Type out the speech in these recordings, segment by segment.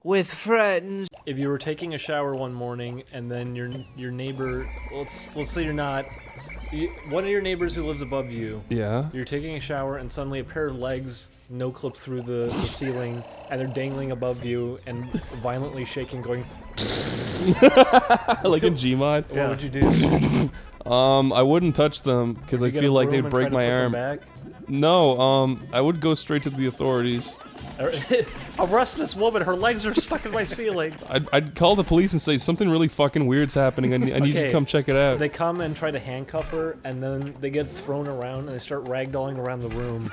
with friends. If you were taking a shower one morning and then your neighbor, let's say you're not, one of your neighbors who lives above you. Yeah. You're taking a shower and suddenly a pair of legs no-clip through the ceiling and they're dangling above you and violently shaking, going. Like in Gmod. What would you do? I wouldn't touch them because I feel like they'd break my arm. No, I would go straight to the authorities. Arrest this woman, her legs are stuck in my ceiling. I'd call the police and say something really fucking weird's happening. I need you to come check it out. They come and try to handcuff her, and then they get thrown around and they start ragdolling around the room.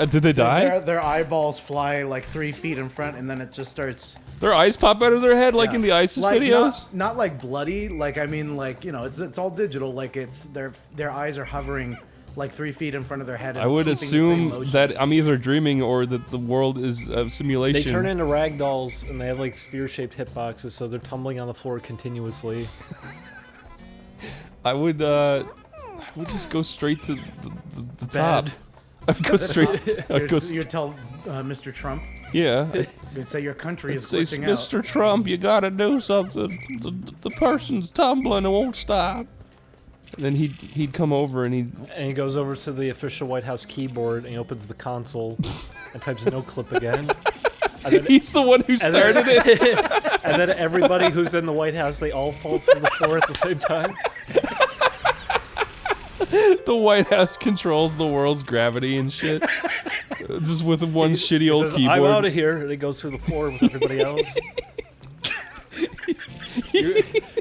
Did they die? Their eyeballs fly like 3 feet in front, and then it just starts. Their eyes pop out of their head like in the ISIS videos? Not like bloody, like I mean like, you know, it's all digital, like it's their eyes are hovering like 3 feet in front of their head. And I would assume that I'm either dreaming or that the world is a simulation. They turn into rag dolls and they have like sphere-shaped hitboxes, so they're tumbling on the floor continuously. I would just go straight to the top. I'd go straight. You'd tell Mr. Trump. Yeah. You'd say your country is say, glitching out. Mr. Trump, you gotta do something. The person's tumbling and won't stop. And then he'd come over and he goes over to the official White House keyboard and he opens the console and types no clip again. And then, he's the one who started it. And then everybody who's in the White House, they all fall through the floor at the same time. The White House controls the world's gravity and shit. Just with one shitty old says, keyboard. I'm out of here, and it goes through the floor with everybody else.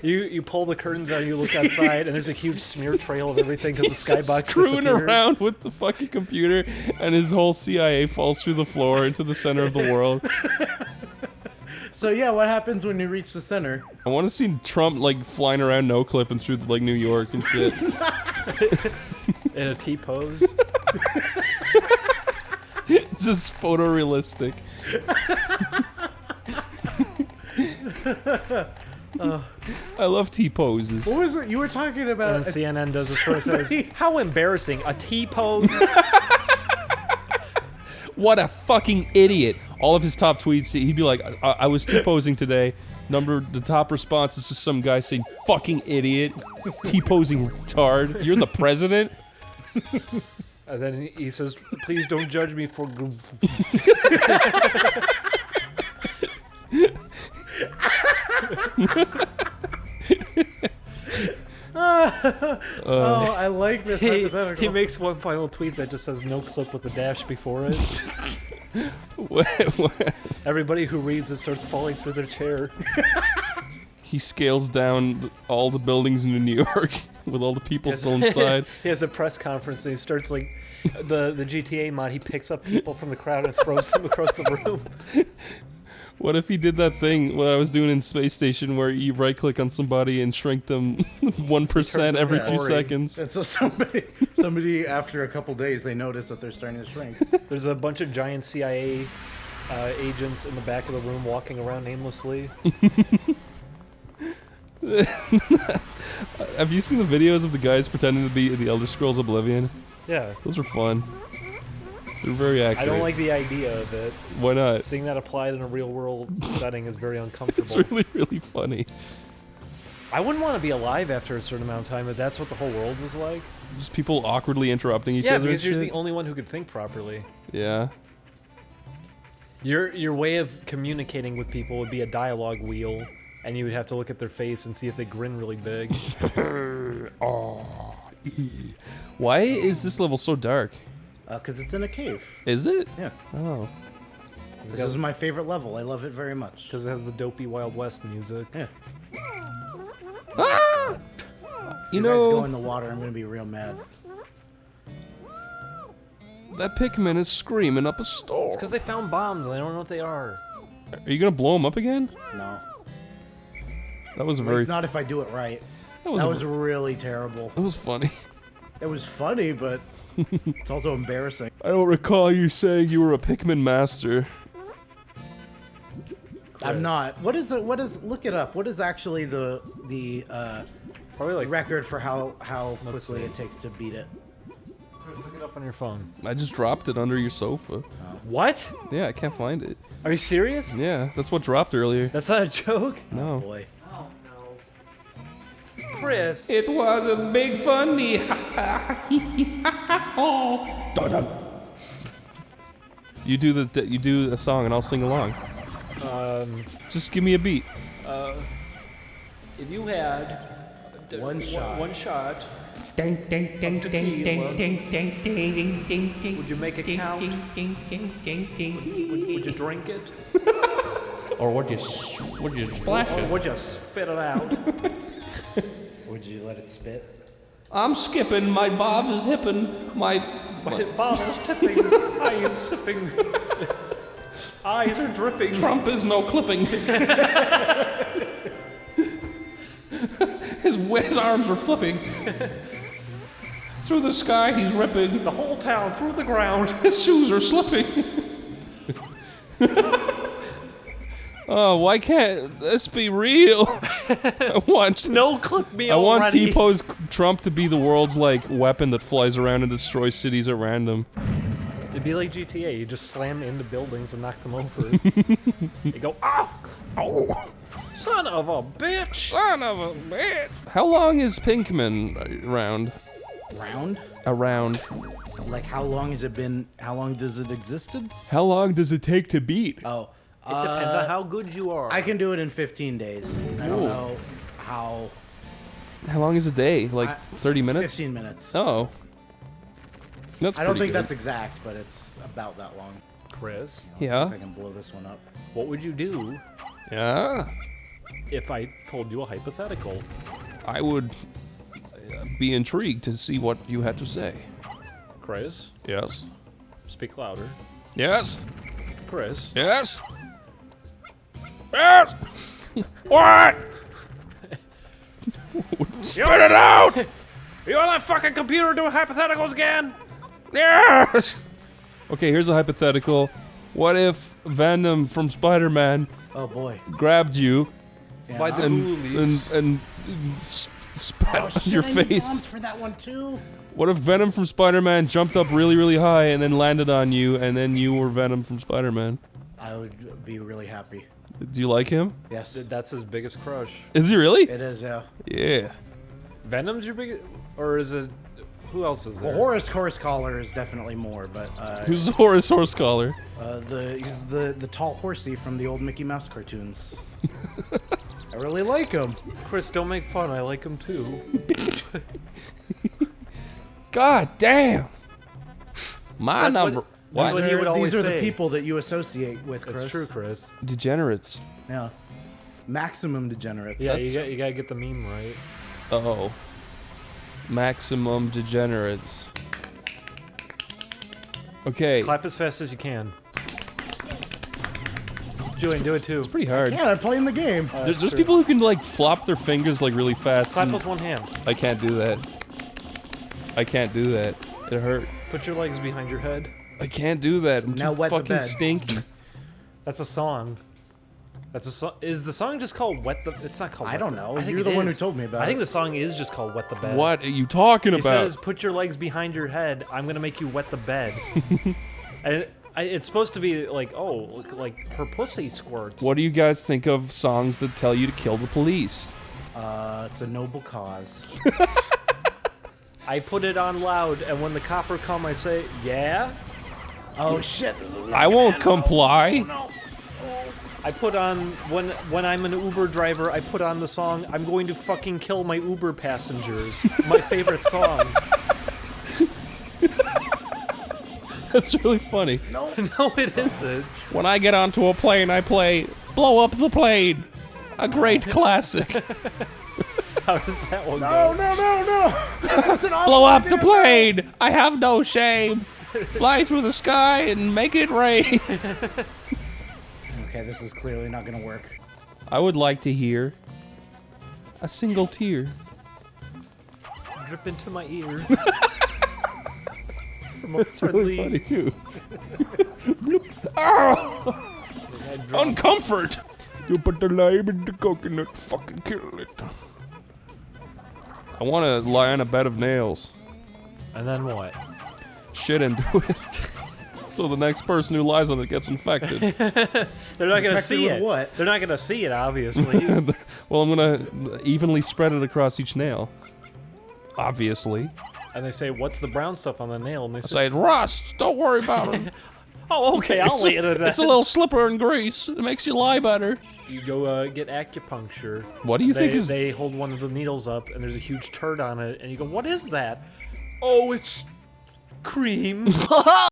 You pull the curtains out, you look outside, and there's a huge smear trail of everything because the skybox screwing around with the fucking computer, and his whole CIA falls through the floor into the center of the world. So yeah, what happens when you reach the center? I want to see Trump like flying around no clipping through like New York and shit. In a T-pose. Just photorealistic. I love T-poses. What was it you were talking about? And CNN does a story that says, how embarrassing, a T-pose? What a fucking idiot. All of his top tweets, he'd be like, I was T-posing today. The top response is just some guy saying, fucking idiot, T-posing retard, you're the president? And then he says, please don't judge me for... Oh, I like this hypothetical. He makes one final tweet that just says no clip with a dash before it. What? Everybody who reads it starts falling through their chair. He scales down all the buildings in New York with all the people still inside. He has a press conference and he starts like the GTA mod. He picks up people from the crowd and throws them across the room. What if he did that thing what I was doing in Space Station where you right-click on somebody and shrink them 1% every few seconds? And so somebody after a couple days, they notice that they're starting to shrink. There's a bunch of giant CIA agents in the back of the room walking around aimlessly. Have you seen the videos of the guys pretending to be in the Elder Scrolls Oblivion? Yeah. Those are fun. They're very accurate. I don't like the idea of it. Why not? Seeing that applied in a real-world setting is very uncomfortable. It's really, really funny. I wouldn't want to be alive after a certain amount of time if that's what the whole world was like. Just people awkwardly interrupting each other. Yeah, and because you're shit. the only one who could think properly. Yeah. Your way of communicating with people would be a dialogue wheel, and you would have to look at their face and see if they grin really big. Oh. Why is this level so dark? Because it's in a cave. Is it? Yeah. Oh. This is my favorite level. I love it very much. Because it has the dopey Wild West music. Yeah. Ah! You guys know, go in the water, I'm gonna be real mad. that PIKMIN is screaming up a storm. It's because they found bombs and I don't know what they are. Are you gonna blow them up again? No. That was a At very. least not if I do it right. That was really terrible. It was funny. It was funny, but it's also embarrassing. I don't recall you saying you were a PIKMIN master. I'm not. What is it? What is? Look it up. What is actually the Probably like record for how quickly it takes to beat it? Just look it up on your phone. I just dropped it under your sofa. What? Yeah, I can't find it. Are you serious? Yeah, that's what dropped earlier. That's not a joke? No. Boy. Oh no. Chris. It was a big funny. You do a song and I'll sing along. Just give me a beat. If you had One shot. one shot, Ding ding ding ding ding ding ding ding ding ding ding. would you make it count? Ding ding ding ding ding. Would you drink it? Or would you splash Or it? would you spit it out? Would you let it spit? I'm skipping, my bob is hippin', my My bottle's tipping. I am sipping. Eyes are dripping. Trump is no clipping. His arms are flipping. Through the sky he's ripping. The whole town through the ground. His shoes are slipping. Oh, why can't this be real? I want No, clip me I want already. T-Pose Trump to be the world's like weapon that flies around and destroys cities at random. It'd be like GTA. You just slam into buildings and knock them over. You go, oh, son of a bitch. Son of a bitch. How long is PIKMIN around? Round? Like how long has it been? How long does it existed? How long does it take to beat? Oh. It depends on how good you are. I can do it in 15 days. I don't know how. How long is a day? Like 30 minutes? 15 minutes. Oh. That's I don't pretty think good. that's exact, but it's about that long. Chris, See Yeah. if I can blow this one up. what would you do Yeah. if I told you a hypothetical? I would be intrigued to see what you had to say. Chris, Yes. speak louder. Yes. Chris, Yes. Yes. What? Spit it out. you on that fucking computer doing hypotheticals again? Yes. Okay, here's a hypothetical. What if Venom from Spider-Man Oh boy. grabbed you Yeah. By the and ghoulies. spat on your I need face? bombs for that one too. What if Venom from Spider-Man jumped up really, really high and then landed on you, and then you were Venom from Spider-Man? I would be really happy. Do you like him? Yes. That's his biggest crush. Is he really? It is, yeah. Yeah. Venom's your biggest, or is it? Who else is there? Well, Horace Horsecollar is definitely more, but Who's Horace Horsecollar? he's the tall horsey from the old Mickey Mouse cartoons. I really like him. Chris, don't make fun. I like him too. God damn. My That's number. That's what he would always These are the say. people that you associate with, Chris. That's true, Chris. Degenerates. Yeah. Maximum degenerates. Yeah, That's- you gotta get the meme right. Oh. Maximum degenerates. Okay. Clap as fast as you can. Julian, do it too. Pretty hard. Yeah, I'm playing the game. There's people who can like flop their fingers like really fast. Clap and with one hand. I can't do that. I can't do that. It hurt. Put your legs behind your head. I can't do that. I'm Now too wet the fucking bed. stinky. That's a song. That's a song. Is the song just called "Wet the"? It's not called. I Wet don't the- know. I think You're it the one who is. told me about I think it. the song is just called "Wet the Bed." What are you talking He about? says, "Put your legs behind your head. I'm gonna make you wet the bed." And it's supposed to be like, oh, like her pussy squirts. What do you guys think of songs that tell you to kill the police? It's a noble cause. I put it on loud, and when the copper come, I say, "Yeah." Oh shit! I won't comply. I put on when I'm an Uber driver. I put on the song "I'm going to fucking kill my Uber passengers." My favorite song. That's really funny. No, it isn't. When I get onto a plane, I play "Blow Up the Plane," a great classic. How does that one No, go? no! That's an awful Blow up the idea. plane. I have no shame. Fly through the sky and make it rain. Okay, this is clearly not gonna work. I would like to hear a single tear. Drip into my ear. From a Really friendly. funny too. Oh, I drop- uncomfort. You put the lime in the coconut, fucking kill it. I want to lie on a bed of nails. And then what? Shit into it. So the next person who lies on it gets infected. They're not gonna see with it. what? They're not gonna see it, obviously. Well, I'm gonna evenly spread it across each nail. Obviously. And they say, "What's the brown stuff on the nail?" And they I say, say, it's rust. Don't worry about it. "Oh, okay, I'll lay into that." It's a little slipper and grease. It makes you lie better. You go get acupuncture. What do you think is... They hold one of the needles up, and there's a huge turd on it, and you go, "What is that?" Oh, it's cream.